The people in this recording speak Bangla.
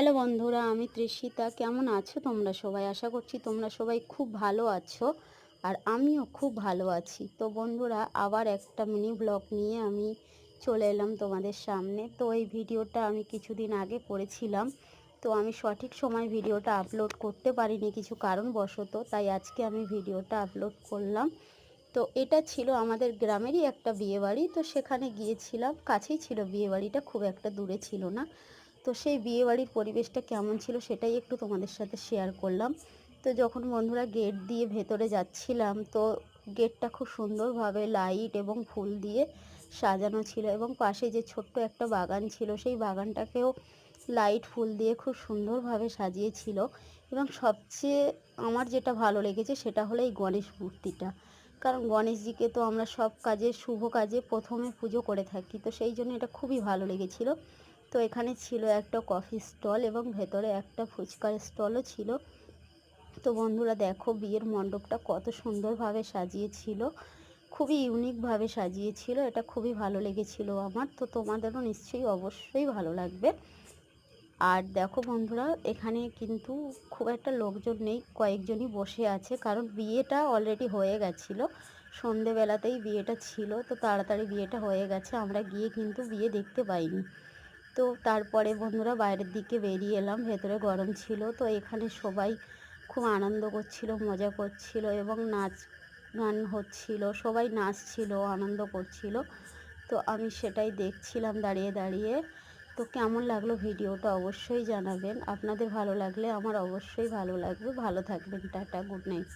হ্যালো বন্ধুরা, আমি তৃষিতা। কেমন আছো তোমরা সবাই? আশা করছি তোমরা সবাই খুব ভালো আছো, আর আমিও খুব ভালো আছি। তো বন্ধুরা, আবার একটা মিনি ব্লগ নিয়ে আমি চলে এলাম তোমাদের সামনে। তো এই ভিডিওটা আমি কিছুদিন আগে করেছিলাম, তো আমি সঠিক সময় ভিডিওটা আপলোড করতে পারিনি কিছু কারণবশত, তাই আজকে আমি ভিডিওটা আপলোড করলাম। তো এটা ছিল আমাদের গ্রামেরই একটা বিয়েবাড়ি। তো সেখানে গিয়েছিলাম, কাছেই ছিল বিয়েবাড়িটা, খুব একটা দূরে ছিল না। তো সেই বিয়েবাড়ির পরিবেশটা কেমন ছিল সেটাই একটু তোমাদের সাথে শেয়ার করলাম। তো যখন বন্ধুরা গেট দিয়ে ভেতরে যাচ্ছিলাম, তো গেটটা খুব সুন্দরভাবে লাইট এবং ফুল দিয়ে সাজানো ছিল, এবং পাশে যে ছোট্ট একটা বাগান ছিল সেই বাগানটাকেও লাইট ফুল দিয়ে খুব সুন্দরভাবে সাজিয়েছিল। এবং সবচেয়ে আমার যেটা ভালো লেগেছে সেটা হলো এই গণেশ মূর্তিটা, কারণ গণেশজিকে তো আমরা সব কাজে, শুভ কাজে প্রথমে পুজো করে থাকি, তো সেই জন্য এটা খুবই ভালো লেগেছিল। তো এখানে ছিল একটা কফি স্টল এবং ভেতরে একটা ফুচকার স্টলও ছিল। তো বন্ধুরা দেখো, বিয়ের মণ্ডপটা কত সুন্দরভাবে সাজিয়েছিল, খুবই ইউনিকভাবে সাজিয়েছিল। এটা খুবই ভালো লেগেছিল আমার। তো তোমাদেরও নিশ্চয়ই অবশ্যই ভালো লাগবে। আর দেখো বন্ধুরা, এখানে কিন্তু খুব একটা লোকজন নেই, কয়েকজনই বসে আছে, কারণ বিয়েটা অলরেডি হয়ে গেছিলো। সন্ধেবেলাতেই বিয়েটা ছিল, তো তাড়াতাড়ি বিয়েটা হয়ে গেছে, আমরা গিয়ে কিন্তু বিয়ে দেখতে পাইনি। তো তারপরে বন্ধুরা বাইরের দিকে বেরিয়ে এলাম, ভেতরে গরম ছিল। তো এখানে সবাই খুব আনন্দ করছিল, মজা করছিল, এবং নাচ গান হচ্ছিল, সবাই নাচছিল, আনন্দ করছিল। তো আমি সেটাই দেখছিলাম দাঁড়িয়ে দাঁড়িয়ে। তো কেমন লাগলো ভিডিওটা অবশ্যই জানাবেন। আপনাদের ভালো লাগলে আমার অবশ্যই ভালো লাগবে। ভালো থাকবেন। Tata, good night.